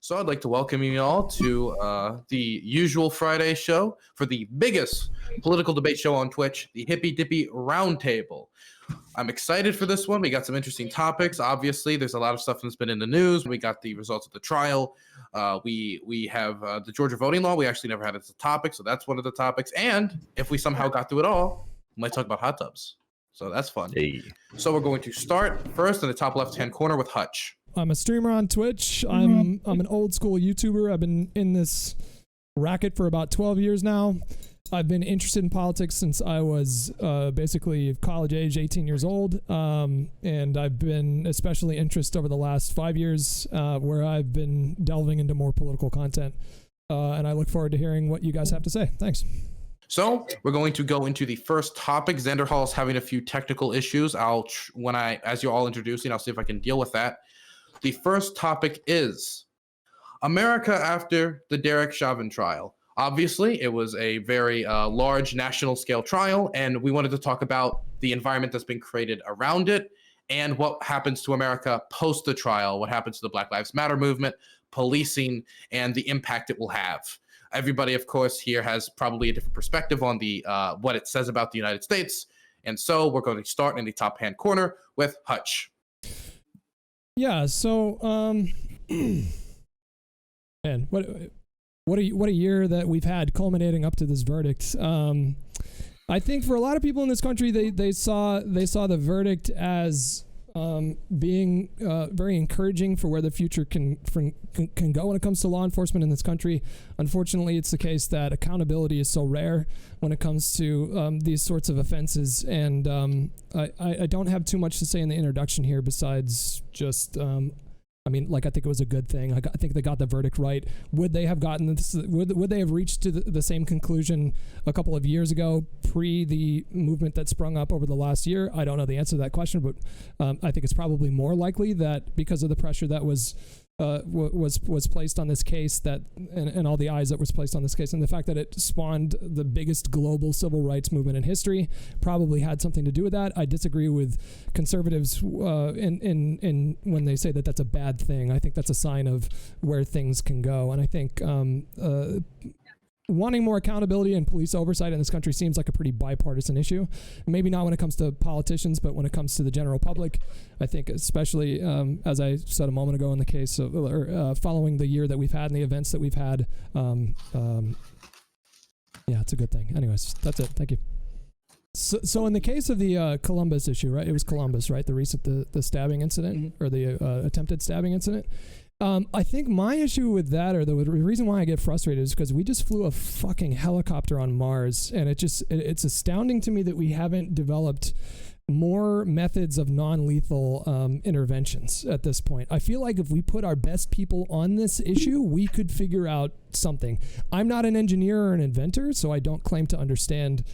So I'd like to welcome you all to the usual Friday show for the biggest political debate show on Twitch, the Hippy Dippy Roundtable. I'm excited for this one. We got some interesting topics. Obviously, there's a lot of stuff that's been in the news. We got the results of the trial. We have the Georgia voting law. We actually never had it as a topic, so that's one of the topics. And if we somehow got through it all, we might talk about hot tubs. So that's fun. Hey. So we're going to start first in the top left-hand corner with Hutch. I'm a streamer on Twitch. I'm an old school YouTuber. I've been in this racket for about 12 years now. I've been interested in politics since I was basically college age, 18 years old. And I've been especially interested over the last 5 years where I've been delving into more political content. And I look forward to hearing what you guys have to say. Thanks. So we're going to go into the first topic. Xander Hall is having a few technical issues. As you're all introducing, I'll see if I can deal with that. The first topic is America after the Derrick Chauvin trial. Obviously, it was a very large national scale trial, and we wanted to talk about the environment that's been created around it and what happens to America post the trial, what happens to the Black Lives Matter movement, policing, and the impact it will have. Everybody, of course, here has probably a different perspective on the what it says about the United States. And so we're going to start in the top hand corner with Hutch. Yeah, so man, what a year that we've had culminating up to this verdict. I think for a lot of people in this country, they saw the verdict as being very encouraging for where the future can go when it comes to law enforcement in this country. Unfortunately, it's the case that accountability is so rare when it comes to these sorts of offenses. And I don't have too much to say in the introduction here besides just I think it was a good thing. I think they got the verdict right. Would they have gotten this? Would they have reached to the same conclusion a couple of years ago, pre the movement that sprung up over the last year? I don't know the answer to that question, but I think it's probably more likely that because of the pressure that was placed on this case, that and all the eyes that was placed on this case, and the fact that it spawned the biggest global civil rights movement in history, probably had something to do with that. I disagree with conservatives in when they say that that's a bad thing. I think that's a sign of where things can go, and I think wanting more accountability and police oversight in this country seems like a pretty bipartisan issue. Maybe not when it comes to politicians, but when it comes to the general public, I think especially, as I said a moment ago in the case of following the year that we've had and the events that we've had, yeah, it's a good thing. Anyways, that's it. Thank you. So in the case of the Columbus issue, right? It was Columbus, right? The stabbing incident or the attempted stabbing incident. I think my issue with that, or the reason why I get frustrated, is because we just flew a fucking helicopter on Mars, and it's astounding to me that we haven't developed more methods of non-lethal interventions at this point. I feel like if we put our best people on this issue, we could figure out something. I'm not an engineer or an inventor, so I don't claim to understand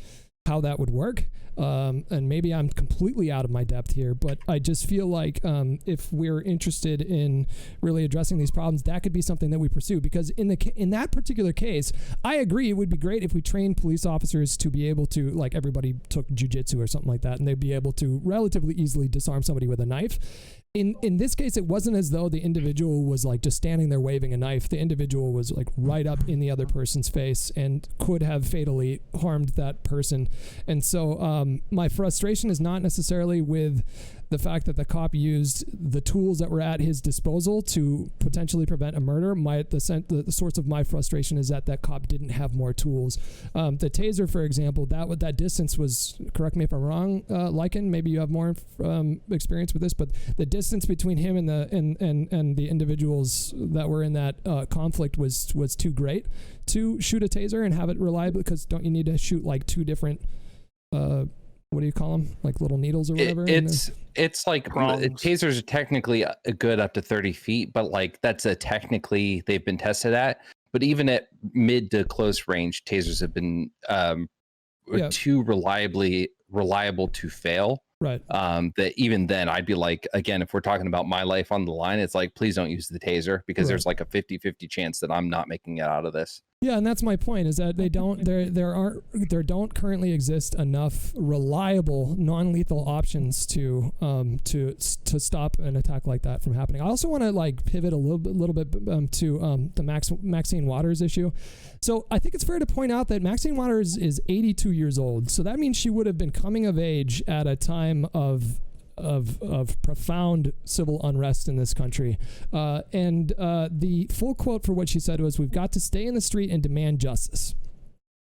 how that would work. And maybe I'm completely out of my depth here, but I just feel like if we're interested in really addressing these problems, that could be something that we pursue. Because in that particular case, I agree it would be great if we trained police officers to be able to, like everybody took jujitsu or something like that, and they'd be able to relatively easily disarm somebody with a knife. In this case, it wasn't as though the individual was like just standing there waving a knife. The individual was like right up in the other person's face and could have fatally harmed that person. And so my frustration is not necessarily with the fact that the cop used the tools that were at his disposal to potentially prevent a murder. The source of my frustration is that cop didn't have more tools. The taser, for example, that distance was, correct me if I'm wrong, Lycan, maybe you have more experience with this, but the distance between him and the individuals that were in that conflict was too great to shoot a taser and have it reliable, because don't you need to shoot like two different what do you call them? Like little needles or whatever? It's like tasers are technically good up to 30 feet, but like that's technically they've been tested at. But even at mid to close range, tasers have been too reliable to fail. Right. That even then I'd be like, again, if we're talking about my life on the line, it's like, please don't use the taser, because there's like a 50-50 chance that I'm not making it out of this. Yeah, and that's my point, is that there don't currently exist enough reliable non-lethal options to stop an attack like that from happening. I also want to like pivot a little bit to the Maxine Waters issue. So I think it's fair to point out that Maxine Waters is 82 years old. So that means she would have been coming of age at a time of profound civil unrest in this country. And the full quote for what she said was, "We've got to stay in the street and demand justice.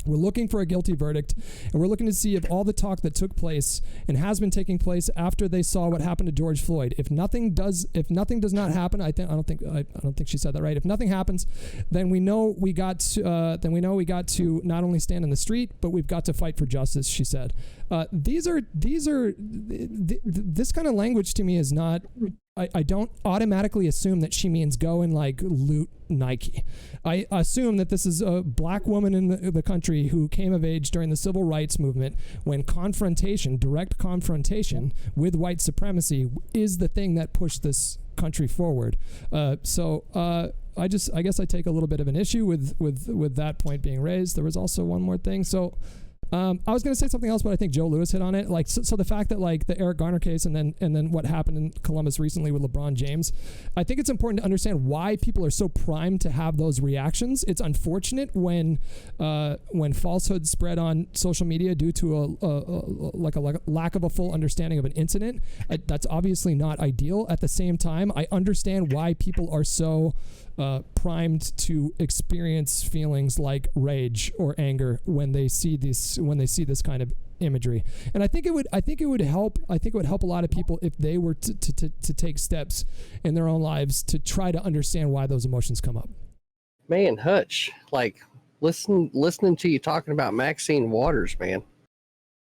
We're looking for a guilty verdict, and we're looking to see if all the talk that took place and has been taking place after they saw what happened to George Floyd, if nothing does not happen, I don't think she said that right. If nothing happens, then we know we got to not only stand in the street, but we've got to fight for justice," she said. This kind of language to me is not. I don't automatically assume that she means go and like loot Nike. I assume that this is a black woman in the country who came of age during the civil rights movement, when direct confrontation with white supremacy is the thing that pushed this country forward. So I guess I take a little bit of an issue with that point being raised. There was also one more thing. So I was going to say something else, but I think Joe Lewis hit on it. Like, so the fact that like the Eric Garner case and then what happened in Columbus recently with LeBron James, I think it's important to understand why people are so primed to have those reactions. It's unfortunate when falsehoods spread on social media due to a lack of a full understanding of an incident. That's obviously not ideal. At the same time, I understand why people are so primed to experience feelings like rage or anger when they see this kind of imagery. And I think it would help a lot of people if they were to take steps in their own lives to try to understand why those emotions come up. Man, Hutch, like listening to you talking about Maxine Waters, man.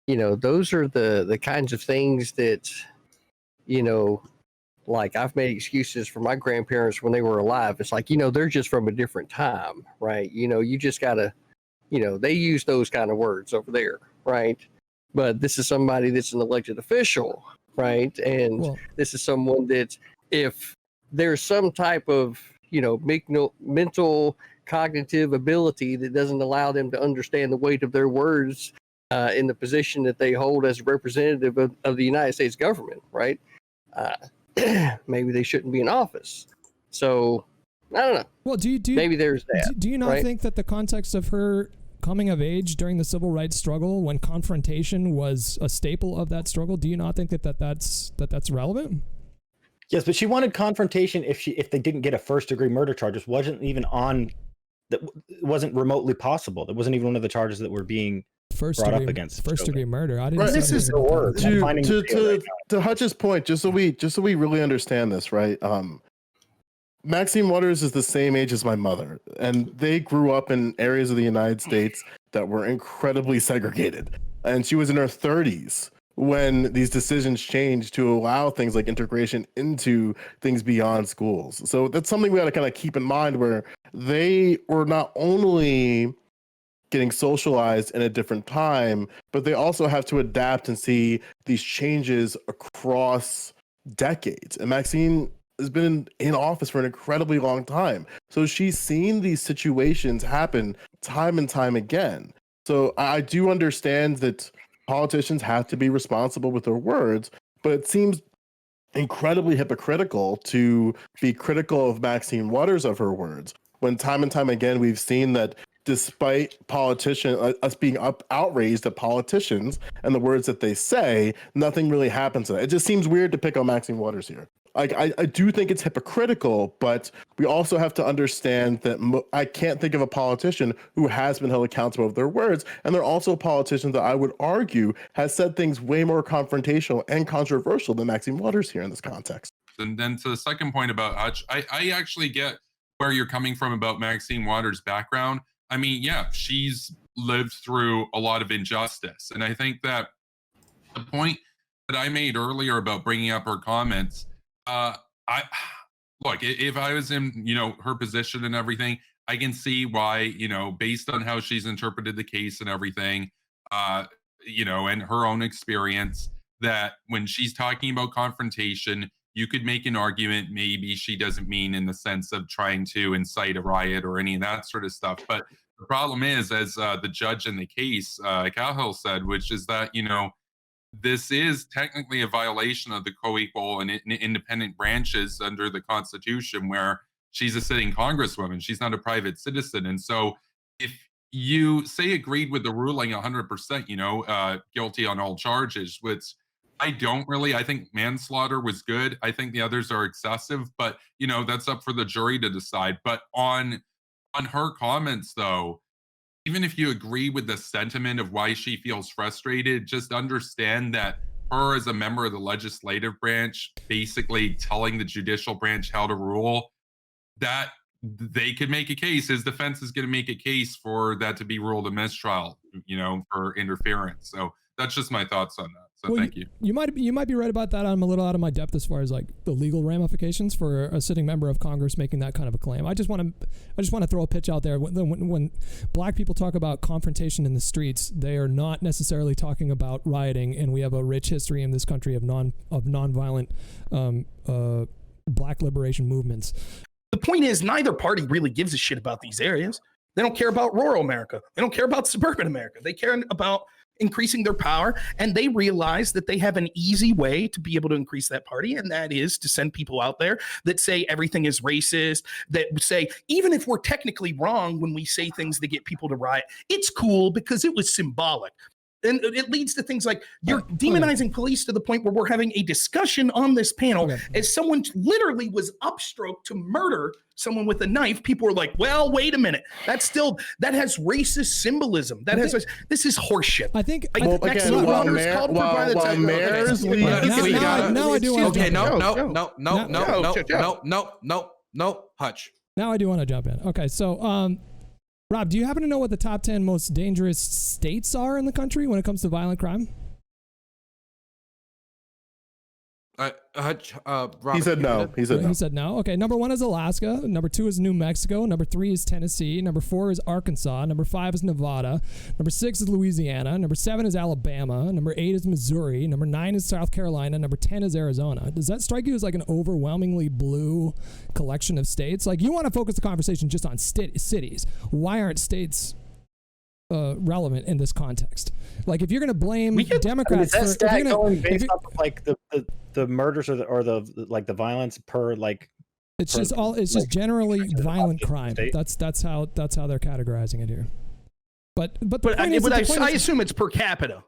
You know, those are the kinds of things that, you know, like I've made excuses for my grandparents when they were alive. It's like, you know, they're just from a different time, right? You know, you just gotta, you know, they use those kind of words over there, right? But this is somebody that's an elected official, right? And this is someone that, if there's some type of, you know, mental cognitive ability that doesn't allow them to understand the weight of their words in the position that they hold as a representative of the United States government, right? Maybe they shouldn't be in office. So I don't know. Well, do you maybe there's that? Do you not think that the context of her coming of age during the civil rights struggle, when confrontation was a staple of that struggle, do you not think that's relevant? Yes, but she wanted confrontation if they didn't get a first-degree murder charge. It wasn't remotely possible. That wasn't even one of the charges that were being brought up against first-degree murder. I didn't. Right. This is the word. To Hutch's point, just so we really understand this, right? Maxine Waters is the same age as my mother, and they grew up in areas of the United States that were incredibly segregated. And she was in her 30s when these decisions changed to allow things like integration into things beyond schools. So that's something we got to kind of keep in mind, where they were not only getting socialized in a different time, but they also have to adapt and see these changes across decades. And Maxine has been in office for an incredibly long time. So she's seen these situations happen time and time again. So I do understand that politicians have to be responsible with their words, but it seems incredibly hypocritical to be critical of Maxine Waters of her words, when time and time again we've seen that despite us being outraged at politicians and the words that they say, nothing really happens to that. It just seems weird to pick on Maxine Waters here. Like, I do think it's hypocritical, but we also have to understand that I can't think of a politician who has been held accountable of their words. And there are also politicians that I would argue has said things way more confrontational and controversial than Maxine Waters here in this context. And then to the second point about Hutch, I actually get where you're coming from about Maxine Waters' background. I mean, yeah, she's lived through a lot of injustice. And I think that the point that I made earlier about bringing up her comments, if I was in, her position and everything, I can see why, based on how she's interpreted the case and everything, and her own experience, that when she's talking about confrontation, you could make an argument maybe she doesn't mean in the sense of trying to incite a riot or any of that sort of stuff. But the problem is, as the judge in the case, Cahill said, which is that, this is technically a violation of the co-equal and independent branches under the Constitution, where she's a sitting congresswoman. She's not a private citizen. And so if you say agreed with the ruling 100%, guilty on all charges, which I don't really. I think manslaughter was good. I think the others are excessive, but that's up for the jury to decide. But on her comments, though, even if you agree with the sentiment of why she feels frustrated, just understand that her as a member of the legislative branch, basically telling the judicial branch how to rule, that they could make a case. His defense is going to make a case for that to be ruled a mistrial, for interference. So that's just my thoughts on that. So thank you. You might be right about that. I'm a little out of my depth as far as like the legal ramifications for a sitting member of Congress making that kind of a claim. I just want to throw a pitch out there. When black people talk about confrontation in the streets, they are not necessarily talking about rioting, and we have a rich history in this country of nonviolent black liberation movements. The point is, neither party really gives a shit about these areas. They don't care about rural America. They don't care about suburban America. They care about increasing their power, and they realize that they have an easy way to be able to increase that party, and that is to send people out there that say everything is racist, that say even if we're technically wrong when we say things that get people to riot, it's cool because it was symbolic. And it leads to things like you're demonizing police to the point where we're having a discussion on this panel as someone literally was upstroked to murder someone with a knife. People were like, well, wait a minute. That has racist symbolism. This is horseshit. I think mayors leave. Now I do want to No, Hutch. Now I do want to jump in. Okay, so Rob, do you happen to know what the top 10 most dangerous states are in the country when it comes to violent crime? Rob, he said no. He said no. Okay, number 1 is Alaska. Number 2 is New Mexico. Number 3 is Tennessee. Number 4 is Arkansas. Number 5 is Nevada. Number 6 is Louisiana. Number 7 is Alabama. Number 8 is Missouri. Number 9 is South Carolina. Number 10 is Arizona. Does that strike you as like an overwhelmingly blue collection of states? Like, you want to focus the conversation just on cities. Why aren't states relevant in this context? Like, if you're going to blame Democrats, is that stat going based off of like the murders or the violence per like? It's just generally violent crime. That's how they're categorizing it here. But I assume it's per capita.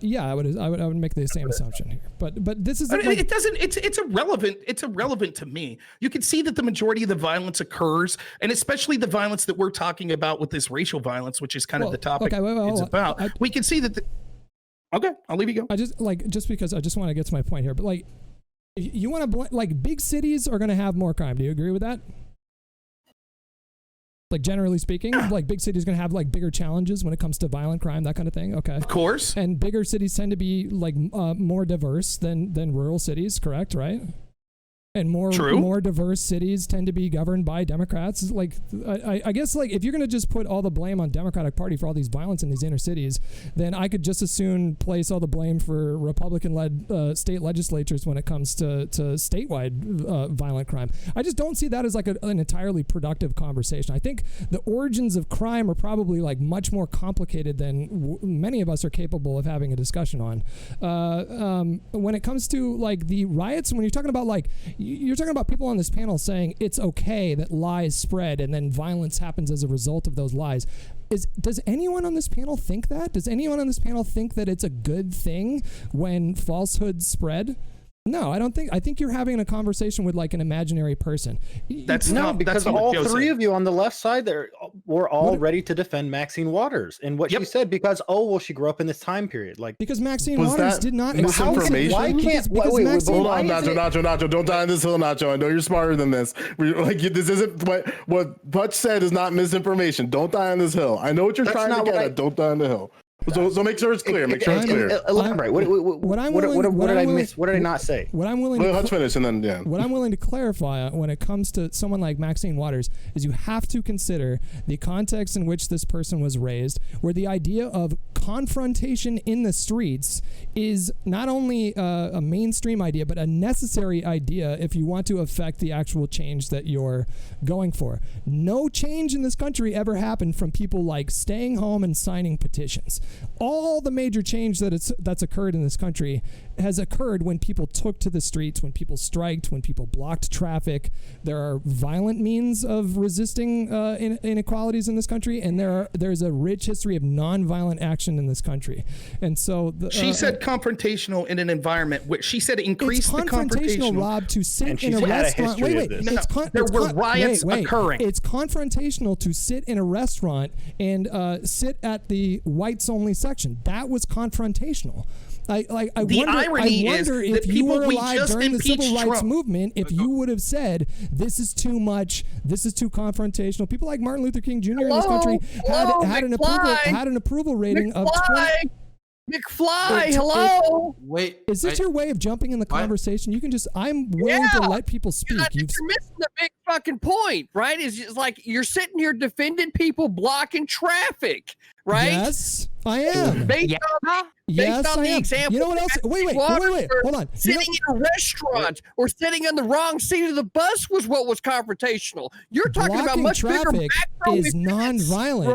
Yeah, I would make the same assumption here. But this is it doesn't. It's irrelevant. It's irrelevant to me. You can see that the majority of the violence occurs, and especially the violence that we're talking about with this racial violence, which is kind of the topic it's about. We can see that. Okay, I'll leave you go. Just because I just want to get to my point here, but like, you want to big cities are going to have more crime. Do you agree with that? Like, generally speaking, like big cities going to have like bigger challenges when it comes to violent crime, that kind of thing. Okay. Of course. And bigger cities tend to be like more diverse than rural cities, correct? Right. And more diverse cities tend to be governed by Democrats. Like, I guess, like, if you're going to just put all the blame on Democratic Party for all these violence in these inner cities, then I could just as soon place all the blame for Republican-led state legislatures when it comes to statewide violent crime. I just don't see that as like an entirely productive conversation. I think the origins of crime are probably like much more complicated than many of us are capable of having a discussion on. When it comes to like the riots, when you're talking about like, you're talking about people on this panel saying it's okay that lies spread and then violence happens as a result of those lies. Does anyone on this panel think that? Does anyone on this panel think that it's a good thing when falsehoods spread? No, I don't think. I think you're having a conversation with like an imaginary person. Because all three of you on the left side there were all ready to defend Maxine Waters and what she said because she grew up in this time period. Like, because Maxine Waters did not. Misinformation? Why can't? Hold on, Nacho, don't die on this hill, Nacho. I know you're smarter than this. This isn't what Hutch said is not misinformation. Don't die on this hill. I know what you're trying to get at. Don't die on the hill. So make sure it's clear. Make sure it's clear. Elaborate. What did I miss? What did I not say? What I'm willing Hutch finish and then yeah. What I'm willing to clarify when it comes to someone like Maxine Waters is you have to consider the context in which this person was raised, where the idea of confrontation in the streets is not only a mainstream idea, but a necessary idea if you want to affect the actual change that you're going for. No change in this country ever happened from people like staying home and signing petitions. All the major change that's occurred in this country has occurred when people took to the streets, when people striked, when people blocked traffic. There are violent means of resisting inequalities in this country, and there's a rich history of nonviolent action in this country. And so she said confrontational in an environment. She said increase the confrontational. Rob, to sit in a restaurant. There were riots occurring. It's confrontational to sit in a restaurant and sit at the whites only section. That was confrontational. I wonder if you were alive during the civil rights movement, if you would have said, this is too much, this is too confrontational. People like Martin Luther King Jr. in this country had an approval rating of 20. McFly, hello. Wait, is this your way of jumping in the conversation? You can just, I'm willing to let people speak. You're missing the big fucking point, right? It's just like you're sitting here defending people blocking traffic, right? Yes, I am. Based on the example. You know what else? Wait, hold on. Sitting in a restaurant or sitting on the wrong seat of the bus was what was confrontational. You're talking about much bigger macro is non-violent.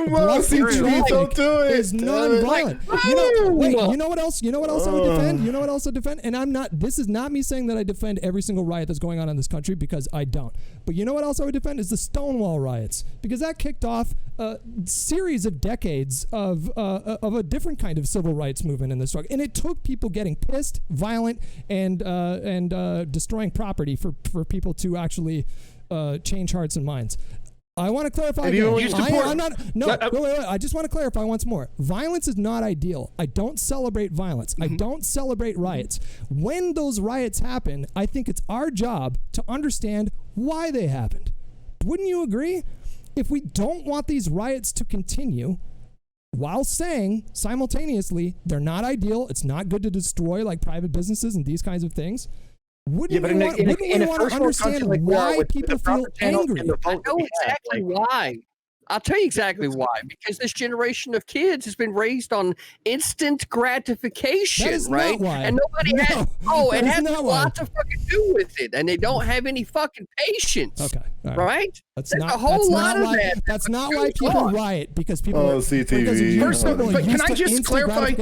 Blocking traffic is non-violent. You know what else? You know what else I would defend? You know what else I defend? And I'm not. This is not me saying that I defend every single riot that's going on in this country, because I don't. But you know what else I would defend is the Stonewall riots, because that kicked off a series of decades of a different kind of civil rights movement in this struggle, and it took people getting pissed, violent, and destroying property for people to actually change hearts and minds. I want to clarify again. I just want to clarify once more. Violence is not ideal. I don't celebrate violence. I don't celebrate riots. When those riots happen, I think it's our job to understand why they happened. Wouldn't you agree? If we don't want these riots to continue, while saying simultaneously they're not ideal, it's not good to destroy like private businesses and these kinds of things, wouldn't we want to understand why people feel angry? I know exactly why. I'll tell you exactly why. Because this generation of kids has been raised on instant gratification, right? And nobody has. It has a lot to fucking do with it, and they don't have any fucking patience. Okay, right? That's not that. That's not why people riot, because people. CTV. But can I just clarify?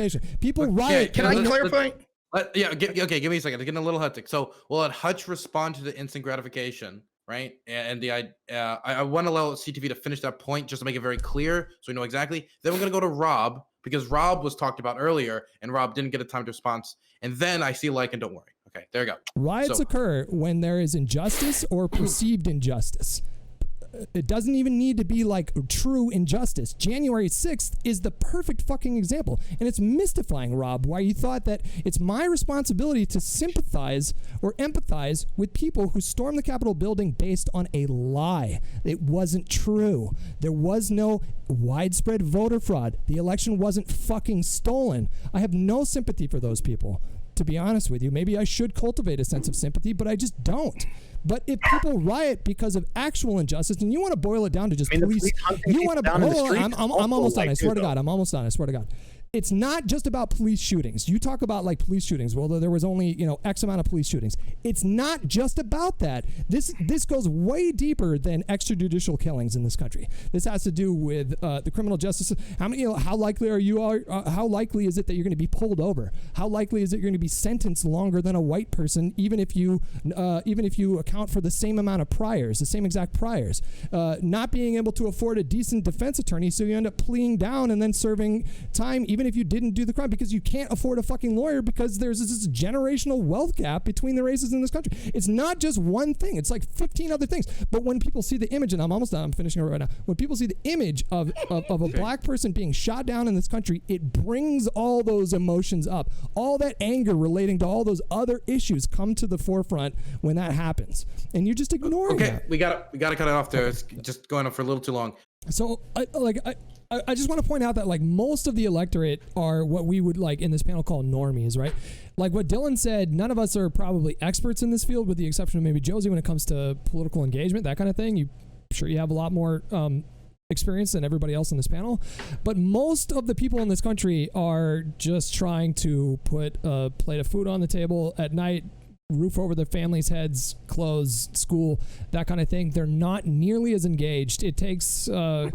People riot. Can I clarify? Okay, give me a second. It's getting a little hectic. So we'll let Hutch respond to the instant gratification, right? And I want to allow CTV to finish that point just to make it very clear so we know exactly. Then we're going to go to Rob, because Rob was talked about earlier and Rob didn't get a timed response. And then I see and don't worry. Okay, there you go. Riots occur when there is injustice or perceived injustice. It doesn't even need to be like true injustice. January 6th is the perfect fucking example. And it's mystifying, Rob, why you thought that it's my responsibility to sympathize or empathize with people who stormed the Capitol building based on a lie. It wasn't true. There was no widespread voter fraud. The election wasn't fucking stolen. I have no sympathy for those people, to be honest with you. Maybe I should cultivate a sense of sympathy, but I just don't. But if people riot because of actual injustice, and you want to boil it down to just police, you want to. I'm almost done. I swear to God, I'm almost done. I swear to God. It's not just about police shootings. You talk about like police shootings. Well, there was only X amount of police shootings. It's not just about that. This goes way deeper than extrajudicial killings in this country. This has to do with the criminal justice. How likely how likely is it that you're going to be pulled over? How likely is it you're going to be sentenced longer than a white person, even if you account for the same amount of priors, the same exact priors? Not being able to afford a decent defense attorney, so you end up pleading down and then serving time, even if you didn't do the crime, because you can't afford a fucking lawyer, because there's this generational wealth gap between the races in this country. It's not just one thing. It's like 15 other things. But when people see the image, and I'm almost done, I'm finishing it right now. When people see the image of a black person being shot down in this country, it brings all those emotions up. All that anger relating to all those other issues come to the forefront when that happens. And you're just ignoring that. We got to cut it off there. It's just going on for a little too long. So I just want to point out that like most of the electorate are what we would like in this panel call normies, right? Like what Dylan said, none of us are probably experts in this field, with the exception of maybe Josie when it comes to political engagement, that kind of thing. You have a lot more experience than everybody else in this panel, but most of the people in this country are just trying to put a plate of food on the table at night, roof over their families' heads, clothes, school, that kind of thing. They're not nearly as engaged. It takes a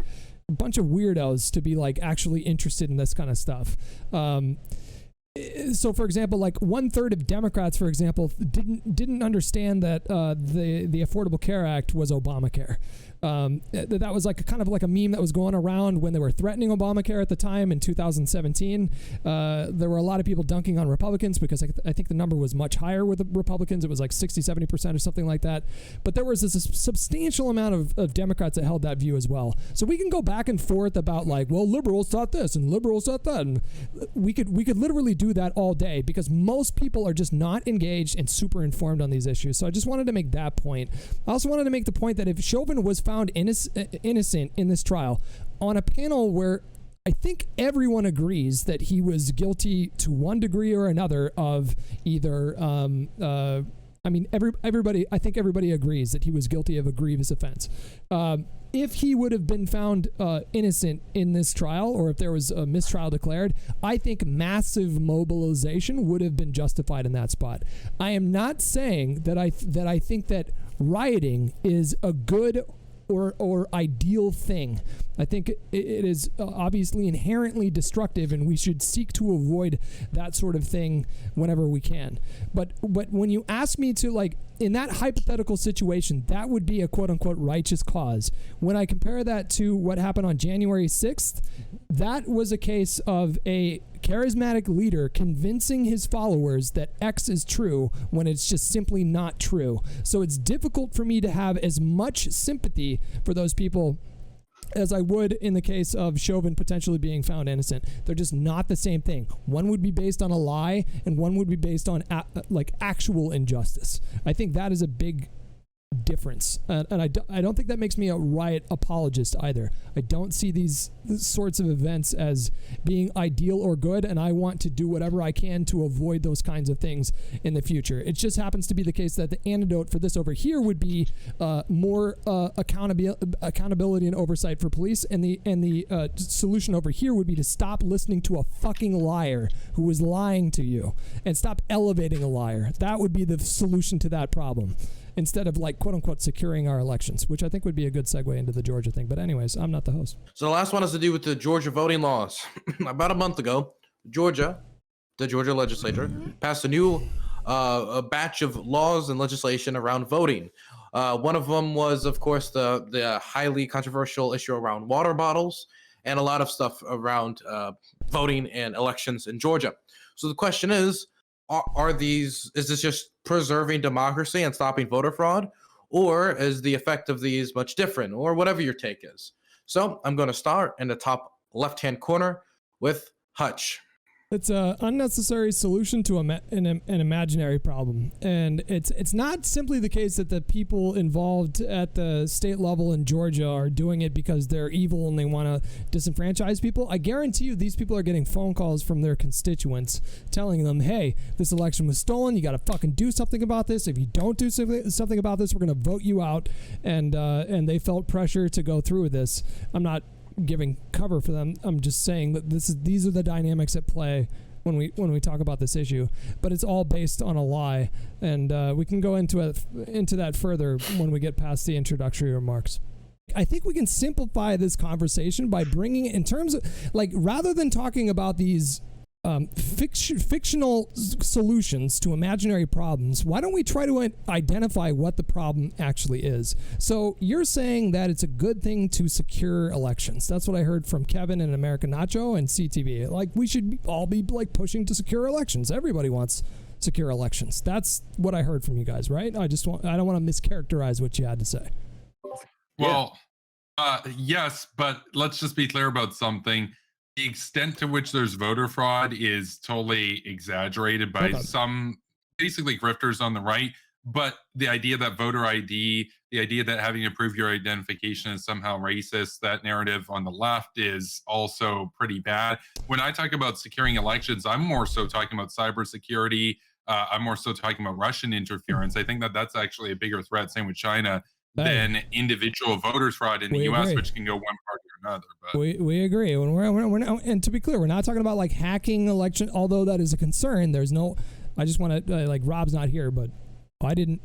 bunch of weirdos to be like actually interested in this kind of stuff. So, for example, like 1/3 of Democrats, for example, didn't understand that the Affordable Care Act was Obamacare. That was like kind of like a meme that was going around when they were threatening Obamacare at the time in 2017. There were a lot of people dunking on Republicans because I think the number was much higher with the Republicans. It was like 60-70% or something like that. But there was a substantial amount of Democrats that held that view as well. So we can go back and forth about like, well, liberals thought this and liberals thought that, and we could literally do that all day because most people are just not engaged and super informed on these issues. So I just wanted to make that point. I also wanted to make the point that if Chauvin was found innocent in this trial on a panel where I think everyone agrees that he was guilty to one degree or another of either everybody agrees that he was guilty of a grievous offense. If he would have been found innocent in this trial, or if there was a mistrial declared, I think massive mobilization would have been justified in that spot. I am not saying that I think that rioting is a good or ideal thing. I think it is obviously inherently destructive, and we should seek to avoid that sort of thing whenever we can. But when you ask me to, like, in that hypothetical situation, that would be a quote-unquote righteous cause. When I compare that to what happened on January 6th, that was a case of a charismatic leader convincing his followers that X is true when it's just simply not true. So it's difficult for me to have as much sympathy for those people as I would in the case of Chauvin potentially being found innocent. They're just not the same thing. One would be based on a lie, and one would be based on actual injustice. I think that is a big difference, and I don't think that makes me a riot apologist either. I don't see these sorts of events as being ideal or good, and I want to do whatever I can to avoid those kinds of things in the future. It just happens to be the case that the antidote for this over here would be more accountability and oversight for police, and the solution over here would be to stop listening to a fucking liar who is lying to you, and stop elevating a liar. That would be the solution to that problem, instead of like quote unquote securing our elections, which I think would be a good segue into the Georgia thing. But anyways, I'm not the host. So the last one has to do with the Georgia voting laws. About a month ago, the Georgia legislature passed a new a batch of laws and legislation around voting. One of them was, of course, the highly controversial issue around water bottles, and a lot of stuff around voting and elections in Georgia. So the question is this just preserving democracy and stopping voter fraud, or is the effect of these much different, or whatever your take is? So I'm going to start in the top left-hand corner with Hutch. It's an unnecessary solution to an imaginary problem. And it's not simply the case that the people involved at the state level in Georgia are doing it because they're evil and they want to disenfranchise people. I guarantee you these people are getting phone calls from their constituents telling them, hey, this election was stolen. You got to fucking do something about this. If you don't do something about this, we're going to vote you out. And they felt pressure to go through with this. I'm not giving cover for them. I'm just saying that these are the dynamics at play when we talk about this issue, but it's all based on a lie, and we can go into that further when we get past the introductory remarks. I think we can simplify this conversation by bringing it in terms of, like, rather than talking about these fictional solutions to imaginary problems, why don't we try to identify what the problem actually is? So you're saying that it's a good thing to secure elections. That's what I heard from Kevin and American Nacho and CTV. Like, we should all be like pushing to secure elections. Everybody wants secure elections. That's what I heard from you guys, right? I don't want to mischaracterize what you had to say. Well, yes, but let's just be clear about something. The extent to which there's voter fraud is totally exaggerated by some basically grifters on the right. But the idea that voter ID, the idea that having to prove your identification is somehow racist, that narrative on the left is also pretty bad. When I talk about securing elections, I'm more so talking about cybersecurity. I'm more so talking about Russian interference. I think that that's actually a bigger threat, same with China, than individual voters fraud in the U.S., which can go one party or another. But we agree. We're not, and to be clear, we're not talking about like hacking election, although that is a concern. There's no, I just want to, like Rob's not here, but I didn't,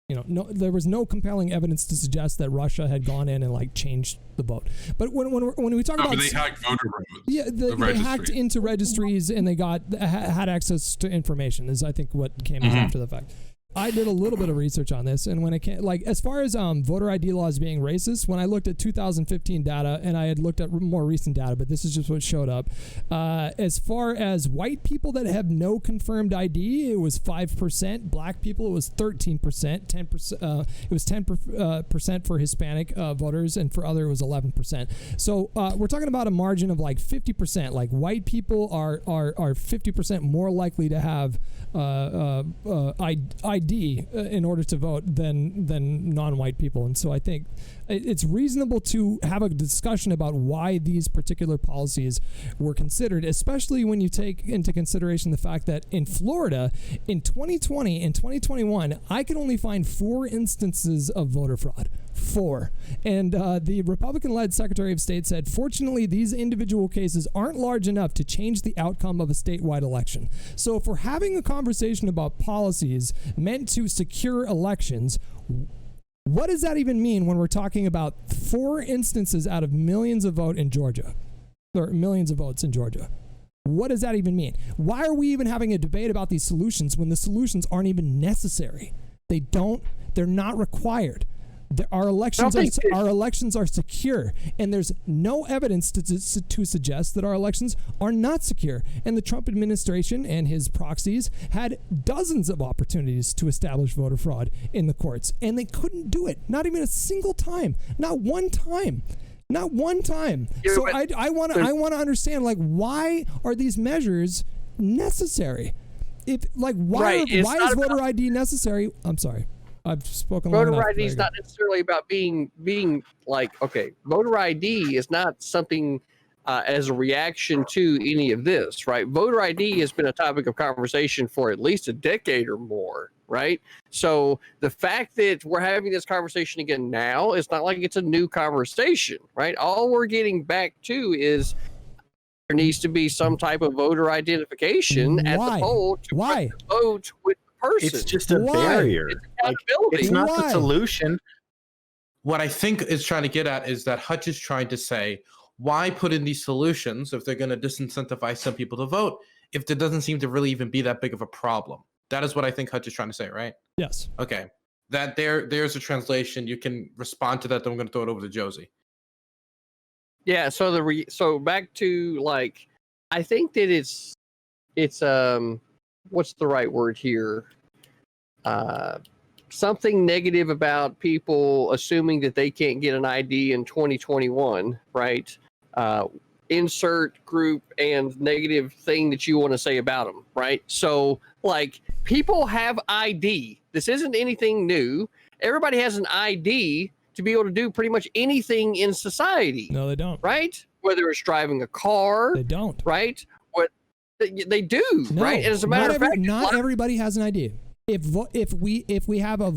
there was no compelling evidence to suggest that Russia had gone in and like changed the vote. But when we talk about, but they hacked voter rolls. Yeah, they hacked into registries and they had access to information. Is I think what came out after the fact. I did a little bit of research on this, and when it came, like as far as voter ID laws being racist, when I looked at 2015 data, and I had looked at more recent data, but this is just what showed up. As far as white people that have no confirmed ID, it was 5%. Black people, it was 13%. 10%. It was 10% for Hispanic voters, and for other it was 11%. So we're talking about a margin of like 50%. Like white people are 50% more likely to have ID in order to vote than non-white people. And so I think it's reasonable to have a discussion about why these particular policies were considered, especially when you take into consideration the fact that in Florida in 2020 and 2021 I could only find 4 instances of voter fraud. 4. And the Republican-led Secretary of State said, fortunately, these individual cases aren't large enough to change the outcome of a statewide election. So if we're having a conversation about policies meant to secure elections, what does that even mean when we're talking about 4 instances out of millions of votes in Georgia? Or millions of votes in Georgia. What does that even mean? Why are we even having a debate about these solutions when the solutions aren't even necessary? They're not required. Our elections are secure, and there's no evidence to suggest that our elections are not secure. And the Trump administration and his proxies had dozens of opportunities to establish voter fraud in the courts, and they couldn't do it. Not even a single time. Not one time. Not one time. So I want to understand, like, why are these measures necessary? Why is voter ID necessary? I'm sorry. I've spoken. Voter ID is not necessarily about being like, okay, voter ID is not something as a reaction to any of this, right? Voter ID has been a topic of conversation for at least a decade or more, right? So the fact that we're having this conversation again now, it's not like it's a new conversation, right? All we're getting back to is there needs to be some type of voter identification at the poll to vote with person. It's just a barrier. It's not the solution. What I think is trying to get at is that Hutch is trying to say, why put in these solutions if they're going to disincentivize some people to vote, if there doesn't seem to really even be that big of a problem? That is what I think Hutch is trying to say, right? Yes. Okay. That there's a translation. You can respond to that. Then I'm going to throw it over to Josie. Yeah. So so back to like, I think that it's what's the right word here? Something negative about people assuming that they can't get an ID in 2021, right? Insert group and negative thing that you want to say about them, right? So, like, people have ID. This isn't anything new. Everybody has an ID to be able to do pretty much anything in society. No, they don't. Right? Whether it's driving a car. They don't. Right? They do, no, right? And as a matter of fact, not everybody has an idea. If we have a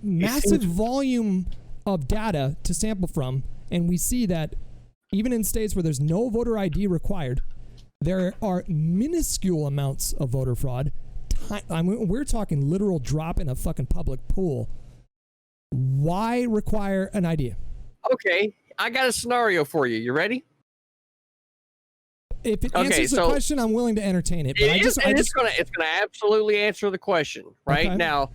massive volume of data to sample from, and we see that even in states where there's no voter ID required, there are minuscule amounts of voter fraud. I mean, we're talking literal drop in a fucking public pool. Why require an ID? Okay, I got a scenario for you. You ready? If it answers the question, I'm willing to entertain it. But it's gonna absolutely answer the question, right? Okay. Now,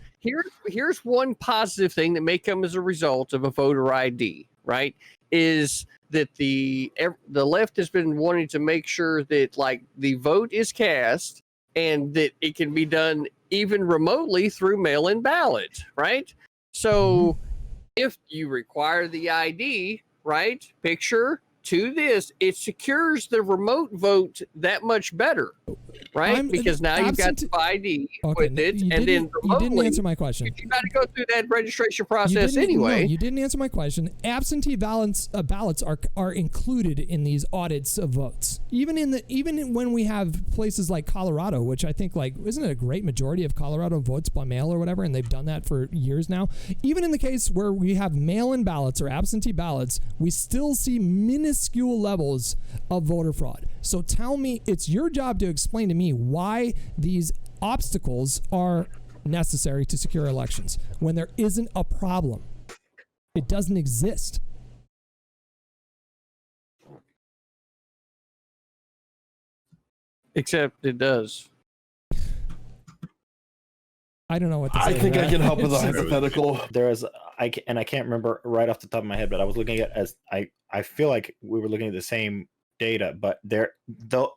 here's one positive thing that may come as a result of a voter ID, right? Is that the left has been wanting to make sure that like the vote is cast and that it can be done even remotely through mail-in ballot, right? So if you require the ID, right? Picture to this, it secures the remote vote that much better, right? Because now you've got the ID with it, and then remotely, you didn't answer my question. You got to go through that registration process anyway. No, you didn't answer my question. Absentee ballots are included in these audits of votes. Even when we have places like Colorado, which I think isn't it a great majority of Colorado votes by mail or whatever, and they've done that for years now. Even in the case where we have mail-in ballots or absentee ballots, we still see minuscule levels of voter fraud. So tell me, it's your job to explain to me why these obstacles are necessary to secure elections when there isn't a problem. It doesn't exist. Except it does. I don't know what to say. I think I can help with a hypothetical. I can't remember right off the top of my head, but I was looking at I feel like we were looking at the same data, but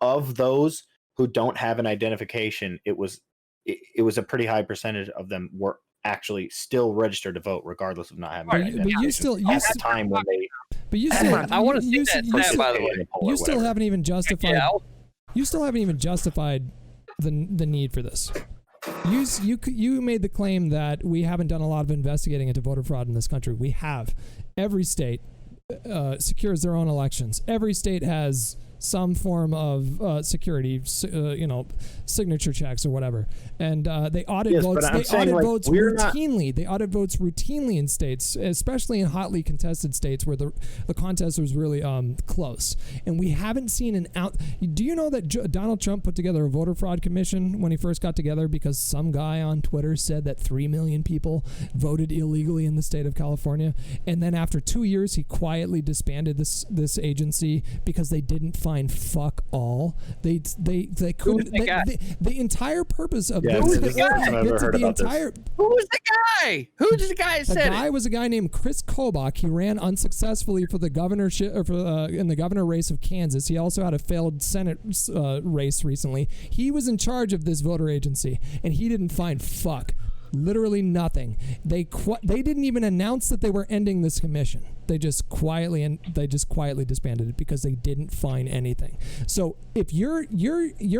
of those who don't have an identification, it was a pretty high percentage of them were actually still registered to vote regardless of not having an identification. But you still time when they. But you still. I want to see that stat, by the way. You still haven't even justified. Yeah, you still haven't even justified the need for this. You made the claim that we haven't done a lot of investigating into voter fraud in this country. We have. Every state secures their own elections. Every state has some form of security, signature checks or whatever, and they audit votes. They audit votes routinely. They audit votes routinely in states, especially in hotly contested states where the contest was really close. And we haven't seen an out. Do you know that Donald Trump put together a voter fraud commission when he first got together because some guy on Twitter said that 3 million people voted illegally in the state of California, and then after 2 years he quietly disbanded this agency because they didn't find fuck all. They couldn't. The entire purpose of this. Who was the guy? Who's the guy? The guy was a guy named Chris Kobach. He ran unsuccessfully for the governorship in the governor race of Kansas. He also had a failed Senate race recently. He was in charge of this voter agency, and he didn't find fuck. Literally nothing. They didn't even announce that they were ending this commission. They just quietly disbanded it because they didn't find anything. So if you're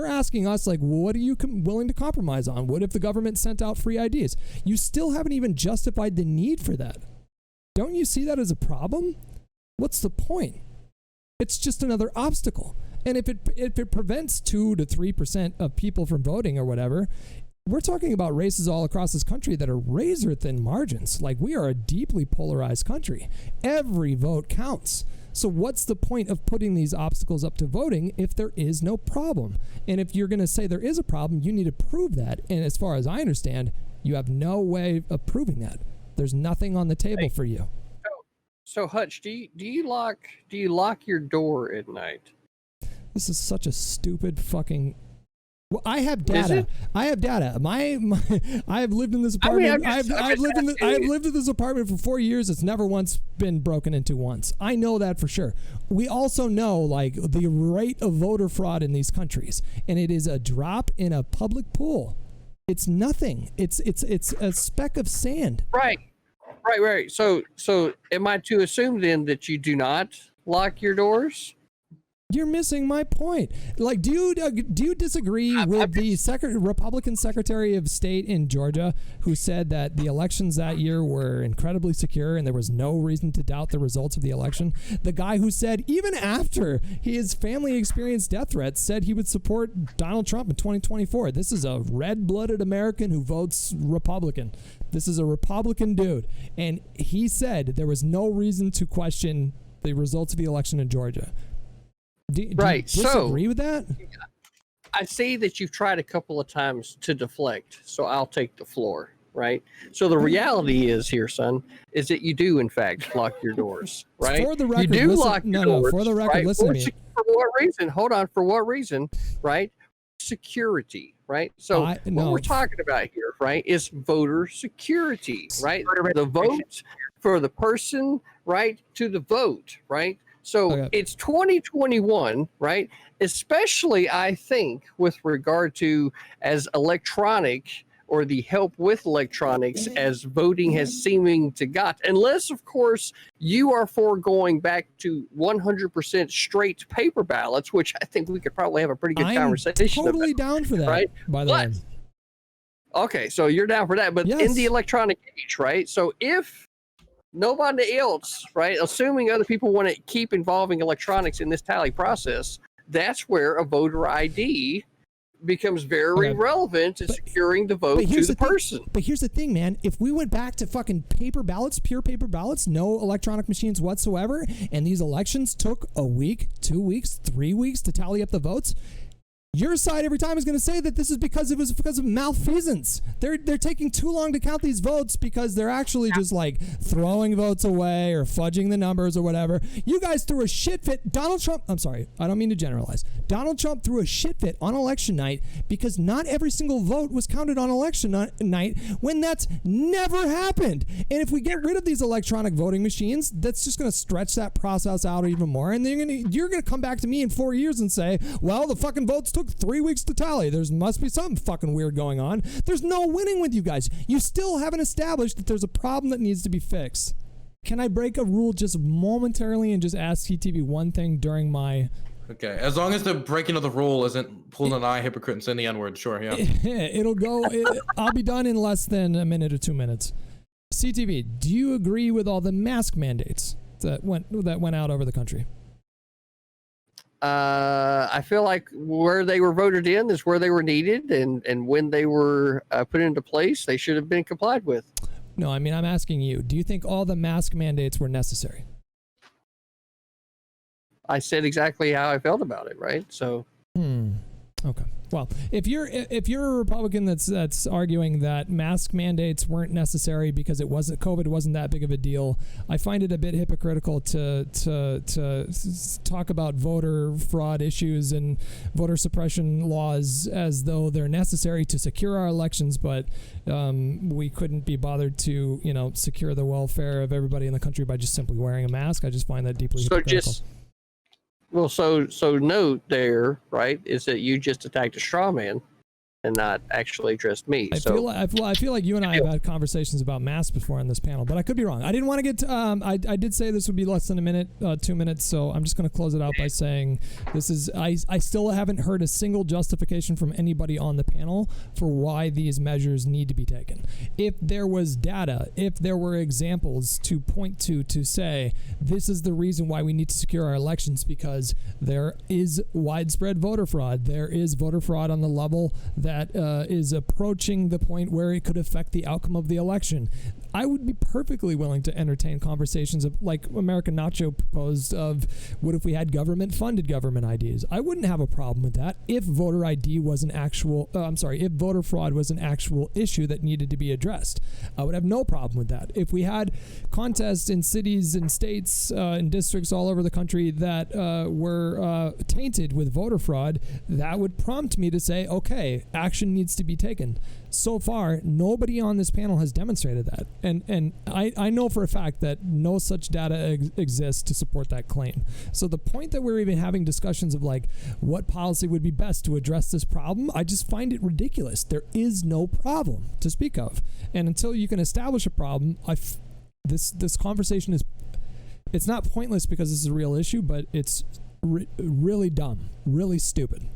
asking us what are you willing to compromise on? What if the government sent out free IDs? You still haven't even justified the need for that. Don't you see that as a problem? What's the point? It's just another obstacle. And if it prevents 2 to 3% of people from voting or whatever, we're talking about races all across this country that are razor thin margins. We are a deeply polarized country. Every vote counts. So what's the point of putting these obstacles up to voting if there is no problem? And if you're going to say there is a problem, you need to prove that. And as far as I understand, you have no way of proving that. There's nothing on the table for you. So Hutch, do you lock your door at night? This is such a stupid fucking. Well, I have data. I have data. I have lived in this apartment. I have lived in this apartment for 4 years. It's never once been broken into once. I know that for sure. We also know the rate of voter fraud in these countries, and it is a drop in a public pool. It's nothing. It's a speck of sand. Right. So am I to assume then that you do not lock your doors? You're missing my point. Do you disagree with the Republican Secretary of State in Georgia who said that the elections that year were incredibly secure and there was no reason to doubt the results of the election? The guy who said even after his family experienced death threats said he would support Donald Trump in 2024. This is a red-blooded American who votes Republican. This is a Republican dude. And he said there was no reason to question the results of the election in Georgia. Do you disagree with that? I see that you've tried a couple of times to deflect, so I'll take the floor, right? So the reality is here, son, is that you do, in fact, lock your doors, right? For the record, you do lock your doors. For the record, right? listen to me. For what reason? Hold on. For what reason, right? Security, right? So what we're talking about here, right, is voter security, right? The vote for the person, right, to the vote, right? So it's 2021, right? Especially, I think, with regard to as electronic or the help with electronics as voting has seeming to got, unless of course you are for going back to 100% straight paper ballots, which I think we could probably have a pretty good conversation totally about, down for that, right? By the way. Okay, so you're down for that, but Yes. in the electronic age, right? So if nobody else, right, assuming other people want to keep involving electronics in this tally process, that's where a voter ID becomes very relevant to securing the vote to the person. But here's the thing, man. If we went back to fucking paper ballots, pure paper ballots, no electronic machines whatsoever, and these elections took a week, 2 weeks, 3 weeks to tally up the votes, your side every time is going to say that this is because it was because of malfeasance. They're taking too long to count these votes because they're actually just like throwing votes away or fudging the numbers or whatever. You guys threw a shit fit. Donald Trump, I'm sorry, I don't mean to generalize. Donald Trump threw a shit fit on election night because not every single vote was counted on election night when that's never happened. And if we get rid of these electronic voting machines, that's just going to stretch that process out even more. And then you're going to come back to me in 4 years and say, well, the fucking votes took 3 weeks to tally. There must be something fucking weird going on. There's no winning with you guys. You still haven't established that there's a problem that needs to be fixed. Can I break a rule just momentarily and just ask CTV one thing during my... Okay, as long as the breaking of the rule isn't pulling an eye, hypocrite, and saying the N-word, sure, yeah. It'll go... I'll be done in less than a minute or 2 minutes. CTV, do you agree with all the mask mandates that went out over the country? I feel like where they were voted in is where they were needed, and when they were put into place, they should have been complied with. No, I mean, I'm asking you, do you think all the mask mandates were necessary? I said exactly how I felt about it, right? So. Okay. Well, if you're a Republican that's arguing that mask mandates weren't necessary because COVID wasn't that big of a deal, I find it a bit hypocritical to talk about voter fraud issues and voter suppression laws as though they're necessary to secure our elections, but we couldn't be bothered to secure the welfare of everybody in the country by just simply wearing a mask. I just find that deeply hypocritical. Well, so note there, right, is that you just attacked a straw man and not actually addressed me. I feel like you and I have had conversations about masks before on this panel, but I could be wrong. I didn't want to get to, I did say this would be less than a minute, 2 minutes, so I'm just going to close it out by saying this is, I still haven't heard a single justification from anybody on the panel for why these measures need to be taken. If there was data, if there were examples to point to say, this is the reason why we need to secure our elections because there is widespread voter fraud, there is voter fraud on the level that is approaching the point where it could affect the outcome of the election, I would be perfectly willing to entertain conversations of, like American Nacho proposed, of what if we had government-funded government IDs. I wouldn't have a problem with that if voter ID was if voter fraud was an actual issue that needed to be addressed. I would have no problem with that. If we had contests in cities and states and districts all over the country that were tainted with voter fraud, that would prompt me to say, okay, action needs to be taken. So far, nobody on this panel has demonstrated that. And I know for a fact that no such data exists to support that claim. So the point that we're even having discussions of like what policy would be best to address this problem, I just find it ridiculous. There is no problem to speak of. And until you can establish a problem, this conversation it's not pointless because this is a real issue, but it's really dumb, really stupid.